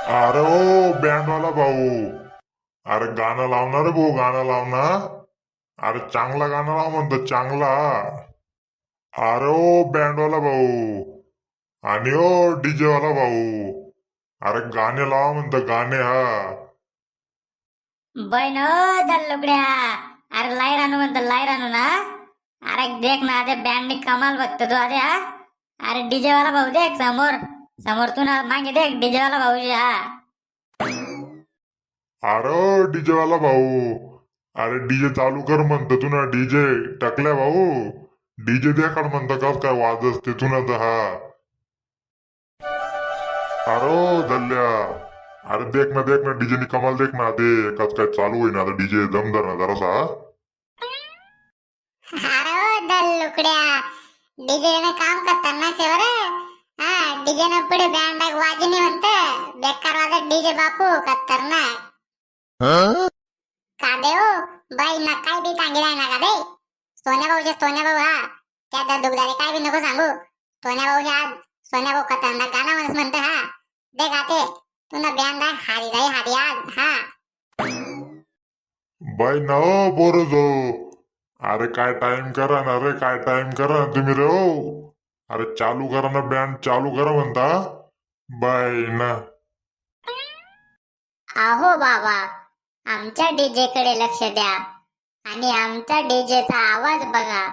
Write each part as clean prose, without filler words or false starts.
अरे ओ बँडवाला भाऊ. अरे गाणं लावणार रे भाऊ, गाणं लावणार. अरे चांगला गाणं लाव म्हणतो, चांगला. अरे ओ बँडवाला भाऊ आणि ओ डीजे वाला भाऊ. अरे गाणे लावा म्हणतो, गाणे हा. बहीण दल्लुकड्या. अरे लाई रानू म्हणतो, लाई रानू ना. अरे देख ना ते बँडनी कमाल बघतो तू आधी हा. अरे डीजे वाला भाऊ देख समोर, समोर तू ना मागे देख डीजे वाला भाऊ हा. अरे डीजे वाला भाऊ. अरे डीजे चालू कर म्हणतो तू ना, डीजे टाकल्या भाऊ. डीजे देखाड म्हणतो, कस काय वाज असते तू ना तर हा. अरे दल्ल्या. अरे देख ना डीजे कमाल देख ना ते कस काय चालू होईना आता डीजे दमदार ना जरासा हा. अरे दल्लुकड्या, डीजे ने काम खतरनाक आहे बरं. हा डीजे ने पुढे बँड वाजनी म्हणते, बेकार वाजत डीजे बापू खतरनाक. का दे हो बाई ना काय बी सांगी नाही ना का दे. सोन्या भाऊ हा त्या दगदारे काय बी नको सांगू. सोन्या भाऊ आज सोन्या भाऊ खतरनाक गाणं म्हणते हा. दे गाते तू ना बँड हारी जाई हारी आज हा. बाई ना बोर जो. अरे काय टाइम करा ना रे, काय टाइम करा ना तुम्ही रे हो. अरे चालू करा ना, बँड चालू करा म्हणता. बाई ना. अहो बाबा, आमच्या डीजे कडे लक्ष द्या आणि आमचा डीजेचा आवाज बघा.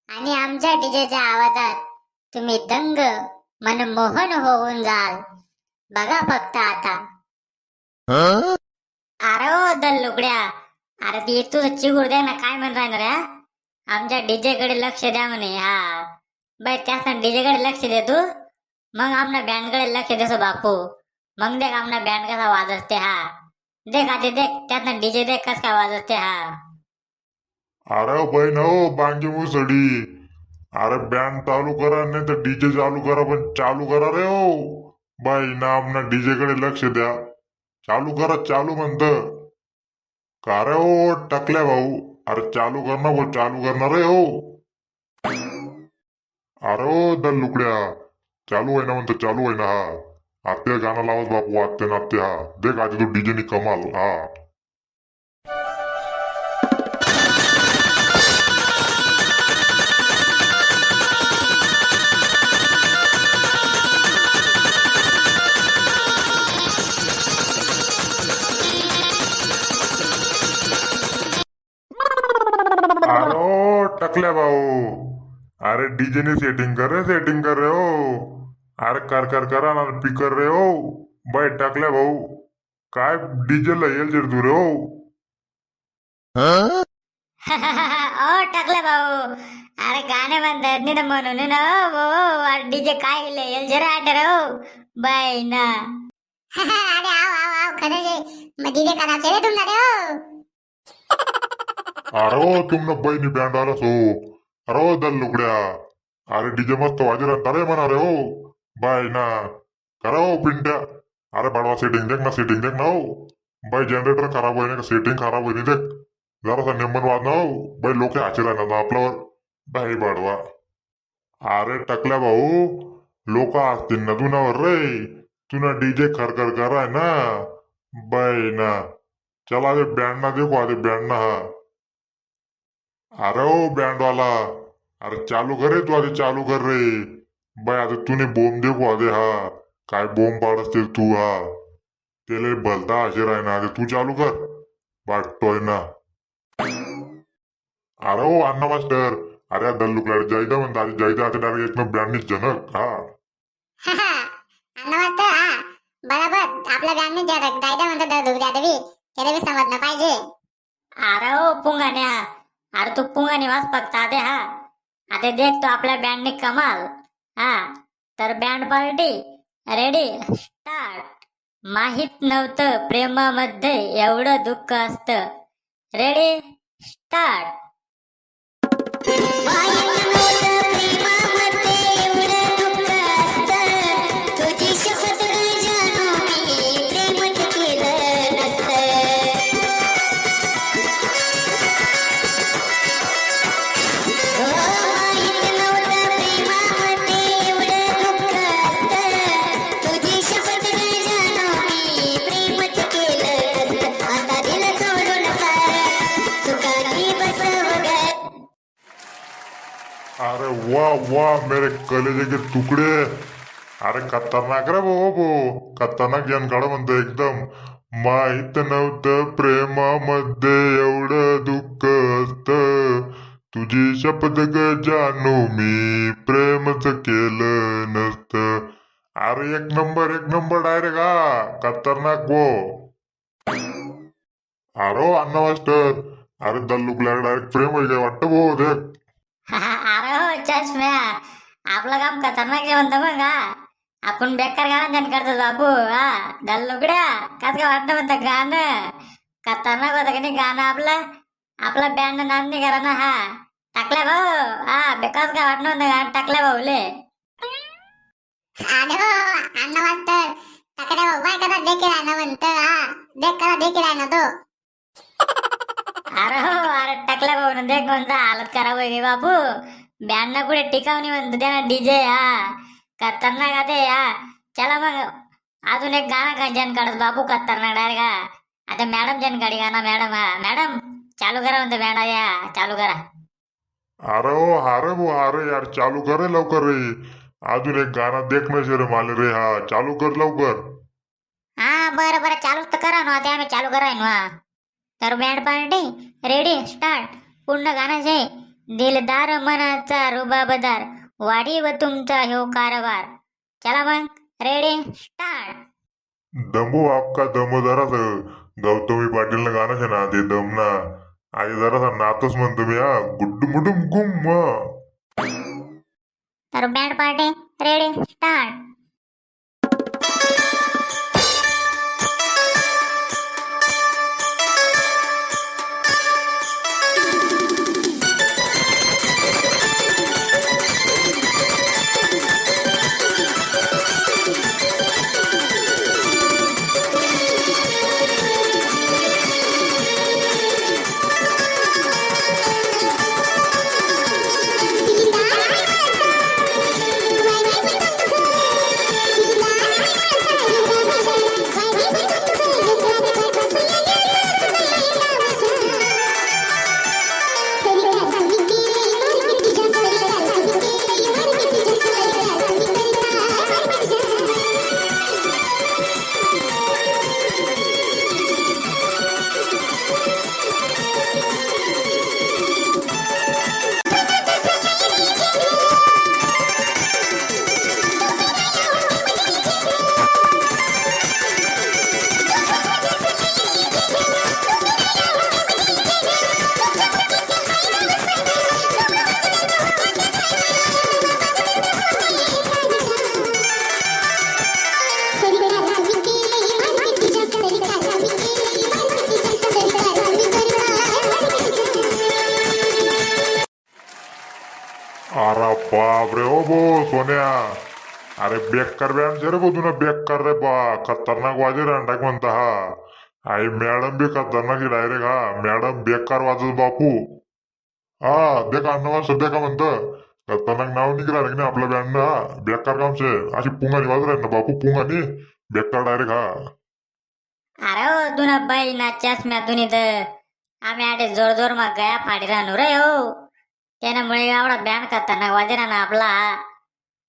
आणि आमच्या डीजेच्या आवाजात तुम्ही दंग मनमोहन होऊन जाल. बघा फक्त आता. अरे ओ दल्लुकड्या. अरे ती तुझं चिगूर दे ना, काय म्हण राहणार हा. आमच्या डीजे कडे लक्ष द्या म्हणे हा. बाई त्याच डीजे कडे लक्ष दे तू, मग आमना बँड कडे लक्ष देसो बापू. मग देख आमना बँड कसा वाजते हा. देख आधी देख त्यात डीजे देख कस काय वाजते हा. अरे बहीण हो बांगी मुसडी. अरे बँड चालू करा नाही तर डीजे चालू करा, पण चालू करा रे हो. बाई ना आपला डीजे कडे लक्ष द्या. चालू करा, चालू म्हणत का रे हो टकल्या भाऊ. अरे चालू करणार भाऊ, चालू करणार रे हो. अरे ओ दल्लुकड्या. चालू होईना म्हणतो, चालू होईना हा. आत्या गाणं लावत बापू, आत्या नात्या हा. देख आधी तू डीजे नी कमाल हा. अरे ओ टकल्या भाऊ. अरे डीजे ने सेटिंग कर रे, सेटिंग कर रे हो. अरे कर करा ना पिकर रे हो. बाई टाकल्या भाऊ. काय डीजे ला येईल जर तू रे हो. ओ टाकले भाऊ. अरे गाणे म्हणतात नाही ना म्हणून ना डीजे काय येईल जरा आटर हो. बाई ना. अरे आओ खरंच मग डीजे करायचे रे तुमना रे हो. अरे ओ तुमना बहिणी बँड आला सो. अरे ओ दल्लुकड्या. अरे डीजे मस्त वाजे राहता रे म्हणा रे हो. बाई ना. करा हो पिंट्या. अरे बडवा सेटिंग देख ना, सेटिंग देख ना हो. बाई जनरेटर खराब होईना का, सेटिंग खराब होईनी देख. जरासा नेमन वाज ना हो. बाई लोक हाचे राहणार ना आपल्यावर. बाई बडवा. अरे टकल्या भाऊ. लोक असतील ना तुनावर रे. तुना डीजे खरखर कराय ना. बाई ना. चला आधे बँड ना देखो, आधे बँड ना हा. अरे ओ बँड वाला. अरे चालू कर रे तू, आधी चालू कर रे. बाई आता तूने बोम देखो आधे हा. काय बोम पाडस तू हा. त्याला भलता असे राय ना, आधी तू चालू कर. वाटतोय ना. अरे ओ अण्णा मास्टर. अरे दल्लुकला जायदा म्हणता, आधी जायदा आता डायरेक्ट एक बँडनीच जनक हा. नमस्ते हा. बरोबर आपल्या बँडने जायदा म्हणतात दुर्गादेवी. त्याला बी समजणं पाहिजे. अरे ओ पुंगाण्या. अरे तू पुंगाने वाच फक्त आधे हा. आता देख तो आपल्या बँडने कमाल हा. तर बँड पार्टी रेडी स्टार्ट. माहित नव्हतं प्रेमामध्ये एवढं दुःख असतं. Ready start. वाह वाह मेरे कलेजे के तुकडे. अरे खतरनाक रे भाऊ खतरनाक यान काढ म्हणतो एकदम. माहित नव्हतं प्रेमामध्ये एवढं दुःख असत. तुझी शपथ ग जानू मी प्रेमच केलं नसतं. अरे एक नंबर डायरेक्ट हा खतरनाक वो. अरे अण्णा मास्टर. अरे दल्लुकला डायरेक्ट प्रेम होईल काय वाटतं भाऊ देख. अरे हो चष्म्या, आपलं काम खतरनाक आहे म्हणतो मग हा. आपण बेकार गाणं ध्यान करतो बाबू हा. दल्लुकड्या कस काय वाटतं म्हणतं गाणं खतरनाक होतं की नाही गाणं आपलं. आपला बँड नाम नाही करा ना हा. टाकल्या भाऊ हा बेकार काय वाटणं म्हणतं गाणं टाकल्या भाऊले. अरे हो अण्णा मास्तर तकडे भाऊ बाय कदा देखील आहे ना म्हणतं हा. देख कदा देखील आहे ना तो. अरे हो अरे टाकल्या भाऊ देख म्हणता हालत खराब होई बाबू. बँड ना कुठे टिकावणी म्हणतो त्याला डीजे हा. खतरनाक आहे हा. चला मग अजून एक गाणं का जन काढत बाबू खतरनाक डायरेक्ट हा. आता मॅडम जन काढी गाणं मॅडम हा. मॅडम चालू करा म्हणतो बँड या चालू करा. अरे हो हारे भाऊ हारे यार चालू कर रे लवकर रे. अजून एक गाणं देख ना शे रे माले रे हा चालू कर लवकर. हा बरं बरं चालू तर करा ना आता आम्ही चालू करा ना. तर बँड पार्टी रेडी स्टार्ट. पूर्ण गाण्याचे दिलदार मनाचा रुबाबदार वाढी व तुमचा ह्यो कारभार. चला मग रेडी स्टार्ट. दमू आपका दमो जरास. गौतमी पाटील गाणं छे ना ते दम ना. आई जरासा नातच म्हणतो मी हा गुड्डू मुडुम गुम. तर बँड पार्टी रेडी स्टार्ट. अरे बाप रे ओ बो सोन्या. अरे बेकार बँड रे बो तुला बेकार रे बा खतरनाक वाजे रे टाक म्हणता हा. आई मॅडम बी खतरनाक डायरेक्ट हा. मॅडम बेकार वाजत बापू. हा देखा अण्णा सध्या का म्हणतं खतरनाक नाव निघाला रे नाही आपल्या बँड हा. बेकार काम छे अशी पुंगानी वाजत राहील ना बापू पुंगानी. बेकार डायरेक्ट हा. अरे हो तुना बाई ना चष्म्या तुनी तर आम्ही आटे जोर जोर मग गया फाडी राहणार रे हो. त्यामुळे एवढा बँड खतरनाक वाजे ना आपला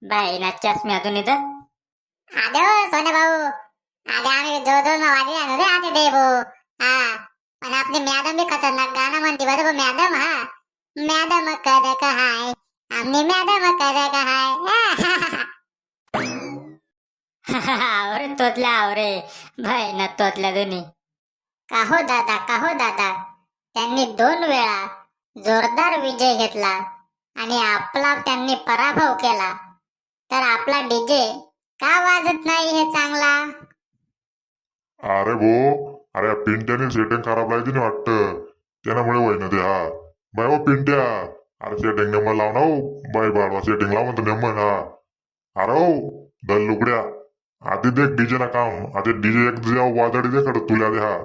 बाई ना चष्म्या तुनी तर. अरे हो सोने भाऊ अरे आम्ही दो दोन वाजे आहे ना रे आते दे भाऊ हा. पण आपली मॅडम बी खतरनाक गाणं म्हणते बरोबर मॅडम हा. मॅडम कद कहाय आमनी मॅडम कद कहाय. आवरे तोतल्या आवरे बाई ना तोतल्या दोन्ही. काहो दादा त्यांनी 2 वेळा जोरदार विजय घेतला आणि आपला त्यांनी पराभव केला. तर आपला डीजे का वाजत नाही हे चांगला. अरे भो अरे पिंट्याने सेटिंग खराब लायची नाही वाटतं. त्यामुळे होय ना ते हा. बाय हो पिंट्या. अरे सेटिंग नेमन लाव ना हो. बाय बाळवा सेटिंग लाव म्हणतो नेमन हा. अरे हो दल्लुकड्या. आधी देख डीजे ना काम. आधी डीजे एक वाजडी दे कडत तुला दे हा.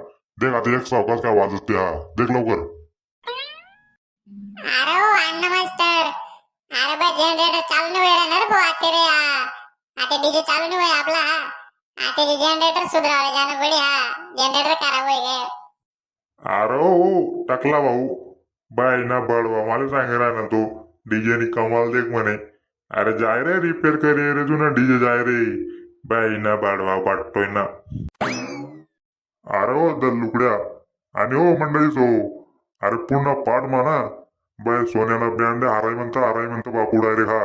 देख आता एक सावकाश काय वाजते हा. देख लवकर. अरे हो अण्णा मास्टर अरे बा जनरेटर चालू नाही होणार भाऊ आते रे हा. आता डीजे चालू नाही होय आपला हा. आता जनरेटर सुधारावे जाणं पडे हा. जनरेटर खराब होय गे. अरे हो टाकला भाऊ. बाय ना बळवा मला सांगेल ना तू. डीजे नी कमाल देख म्हणे. अरे जाय रे रिपेअर करे रे जुना डीजे जाय रे. बाई ना बाडवा पाटतोय ना. अरे हो दल्लुकड्या आणि हो मंडळीच हो. अरे पुन्हा पाठ म्हणा. बाय सोन्याला बँड हाराय म्हणतं बापू डायरेक्ट हा.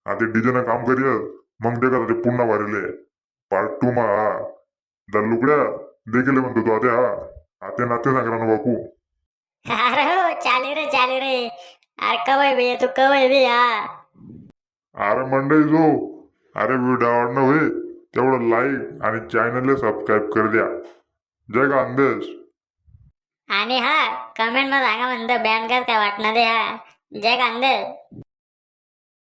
आधी डीजे ना काम करिय मग ते का ते पुन्हा वारिले पार्ट 2 मा हा. दल्लुकड्या देखील म्हणतो तो आते हा. आते नाते सांगला ना बापू. अरे हो चालू रे अरे कवय बी तू कवय बी हा. अरे मंडळी जो. अरे व्हिडिओ आवडणं होय तेवढं लाईक आणि चॅनलला सबस्क्राईब कर द्या. जय गांधेश. आणि हा कमेंट मध्ये सांगा म्हणतं बँड काय वाटणार आहे हा. जय कांदे.